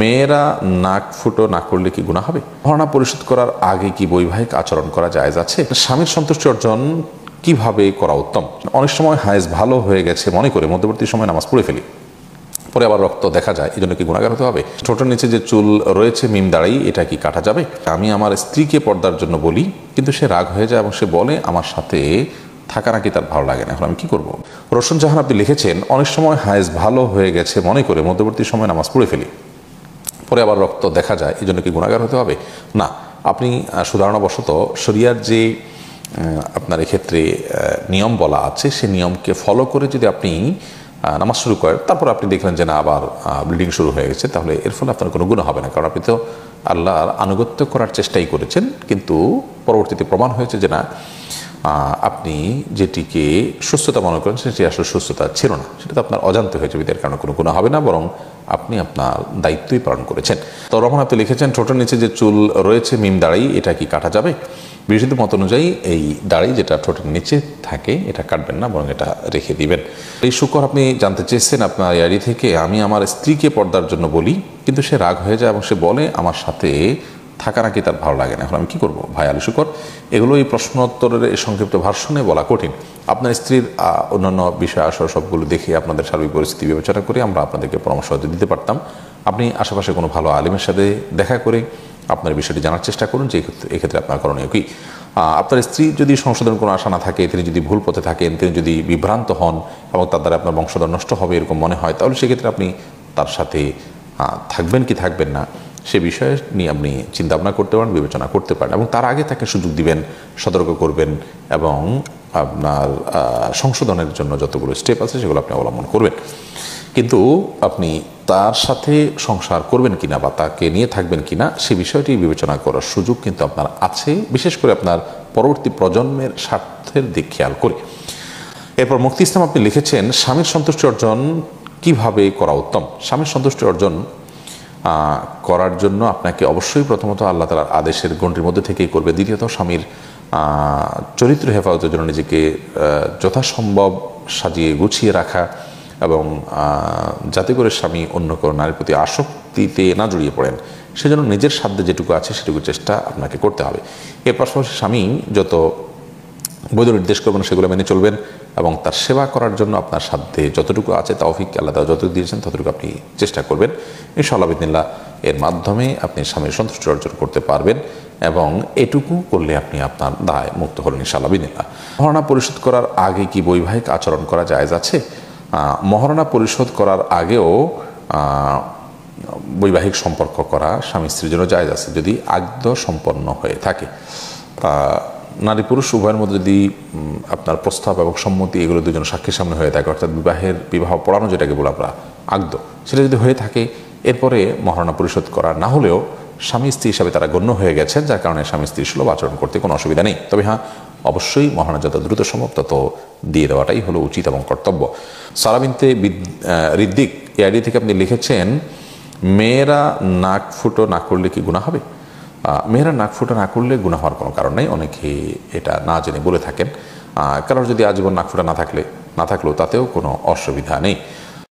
মেয়েরা নাক ফুটো না করলে কি গুনাহ হবে? মহারণা পরিশোধ করার আগে কি বৈবাহিক আচরণ করা জায়েজ আছে? স্বামীর সন্তুষ্টি অর্জন কিভাবে করা উত্তম? অনেক সময় হায়েজ ভালো হয়ে গেছে মনে করে মধ্যবর্তী সময় নামাজ পড়ে ফেলি, পরে আবার রক্ত দেখা যায়, এই জন্য কি গুনাহগার হতে হবে? ঠোঁটের নিচে যে চুল রয়েছে মিম দাঁড়াই, এটা কি কাটা যাবে? আমি আমার স্ত্রীকে পর্দার জন্য বলি, কিন্তু সে রাগ হয়ে যায় এবং সে বলে আমার সাথে থাকা নাকি তার ভালো লাগে না, এখন আমি কি করব? রোশন জাহান আপনি লিখেছেন, অনেক সময় হায়েজ ভালো হয়ে গেছে মনে করে মধ্যবর্তী সময় নামাজ পড়ে ফেলি, পরে আবার রক্ত দেখা যায়, এই জন্য কি গুনাহগার হতে হবে? না, আপনি সুধারণাবশত শরিয়ার যে আপনার এক্ষেত্রে নিয়ম বলা আছে সে নিয়মকে ফলো করে যদি আপনি নামাজ শুরু করেন, তারপর আপনি দেখলেন যে না আবার ব্লিডিং শুরু হয়ে গেছে, তাহলে এর ফলে আপনার কোনো গুনাহ হবে না, কারণ আপনি তো আল্লাহর আনুগত্য করার চেষ্টাই করেছেন, কিন্তু পরবর্তীতে প্রমাণ হয়েছে যে না আপনি যেটিকে সুস্থতা মনে করেন সেটি আসলে সুস্থতা ছিল না, সেটা তো আপনার অজান্তে হয়েছে, এর কারণে কোনো গুনাহ হবে না, বরং আপনি আপনার দায়িত্বই পালন করেছেন। তো রহমান আপনি লিখেছেন, ঠোঁটের নিচে যে চুল রয়েছে মিম দাঁড়াই, এটা কি কাটা যাবে? বিশুদ্ধ মত অনুযায়ী এই দাড়ি যেটা ঠোঁটের নিচে থাকে এটা কাটবেন না, বরং এটা রেখে দিবেন। এই শুকর আপনি জানতে চেয়েছেন আপনার ইয়ারি থেকে, আমি আমার স্ত্রীকে পর্দার জন্য বলি, কিন্তু সে রাগ হয়ে যায় এবং সে বলে আমার সাথে থাকা নাকি তার ভালো লাগে না, এখন আমি কি করব? ভাই আলী শুকর, এগুলো এই প্রশ্নোত্তরের এই সংক্ষিপ্ত ভার্সনে বলা কঠিন। আপনার স্ত্রীর অন্যান্য বিষয় আসর সবগুলো দেখে আপনাদের সার্বিক পরিস্থিতি বিবেচনা করে আমরা আপনাদেরকে পরামর্শ দিতে পারতাম। আপনি আশেপাশে কোনো ভালো আলিমের সাথে দেখা করে আপনার বিষয়টি জানার চেষ্টা করুন যে এক্ষেত্রে আপনার করণীয় কি। আপনার স্ত্রী যদি সংশোধন কোনো আশা না থাকে, তিনি যদি ভুল পথে থাকেন, তিনি যদি বিভ্রান্ত হন এবং তার দ্বারা আপনার বংশধর নষ্ট হবে এরকম মনে হয়, তাহলে সেক্ষেত্রে আপনি তার সাথে থাকবেন কি থাকবেন না সে বিষয়ে নিয়ে আপনি চিন্তা ভাবনা করতে পারেন, বিবেচনা করতে পারেন, এবং তার আগে তাকে সুযোগ দিবেন, সতর্ক করবেন এবং আপনার সংশোধনের জন্য যতগুলো স্টেপ আছে সেগুলো আপনি অবলম্বন করবেন। কিন্তু আপনি তার সাথে সংসার করবেন কিনা বা তাকে নিয়ে থাকবেন কিনা সে বিষয়টি বিবেচনা করার সুযোগ কিন্তু আপনার আছে, বিশেষ করে আপনার পরবর্তী প্রজন্মের স্বার্থের দিক খেয়াল করে। এরপর মুফতি ইসলাম আপনি লিখেছেন, স্বামীর সন্তুষ্টি অর্জন কিভাবে করা উত্তম? স্বামীর সন্তুষ্টি অর্জন করার জন্য আপনাকে অবশ্যই প্রথমত আল্লাহ তাআলার আদেশের গণ্ডির মধ্যে থেকেই করবে, দ্বিতীয়ত স্বামীর চরিত্র হেফাজতের জন্য নিজেকে যথাসম্ভব সাজিয়ে গুছিয়ে রাখা এবং যাতে করে স্বামী অন্য কোনো নারীর প্রতি আসক্তিতে না জড়িয়ে পড়েন সেজন্য নিজের সাধ্যে যেটুকু আছে সেটুকু চেষ্টা আপনাকে করতে হবে। এর পাশাপাশি স্বামী যত বৈধ নির্দেশ করবেন সেগুলো মেনে চলবেন এবং তার সেবা করার জন্য আপনার সাধ্যে যতটুকু আছে তৌফিক আল্লাহ তাআলা যতটুকু দিয়েছেন ততটুকু আপনি চেষ্টা করবেন। ইনশাআল্লাহ বিদিনিল্লাহ এর মাধ্যমে আপনি স্বামীর সন্তুষ্টি অর্জন করতে পারবেন এবং এটুকু করলে আপনি আপনার দায় মুক্ত হলেন ইনশাআল্লাহ বিদিনিল্লাহ। মহারণা পরিশোধ করার আগে কি বৈবাহিক আচরণ করা জায়েজ আছে? মহারণা পরিশোধ করার আগেও বৈবাহিক সম্পর্ক করা স্বামী স্ত্রীর জন্য জায়েজ আছে যদি আগদ সম্পন্ন হয়ে থাকে। নারী পুরুষ উভয়ের মধ্যে যদি আপনার প্রস্তাব এবং সম্মতি এগুলো দুজন সাক্ষীর সামনে হয়ে থাকে, অর্থাৎ বিবাহ পড়ানো যেটাকে বলে আমরা আগদ, সেটা যদি হয়ে থাকে এরপরে মহারণা পরিশোধ করা না হলেও স্বামী স্ত্রী হিসাবে তারা গণ্য হয়ে গেছেন, যার কারণে স্বামী স্ত্রী সুলভ আচরণ করতে কোনো অসুবিধা নেই। তবে হ্যাঁ, অবশ্যই মহারণা যত দ্রুত সম্ভব তত দিয়ে দেওয়াটাই হলো উচিত এবং কর্তব্য। সারা বিনতে রিদ্দিক এআইডি থেকে আপনি লিখেছেন, মেয়েরা নাক ফুটো না করলে কি গুনাহ হবে? মেয়েরা নাক ফুটো না করলে গুনাহ হওয়ার কোনো কারণ নেই, অনেকে এটা না জেনে বলে থাকেন। কারণ যদি আজীবন নাক ফুটা না থাকলেও তাতেও কোনো অসুবিধা নেই।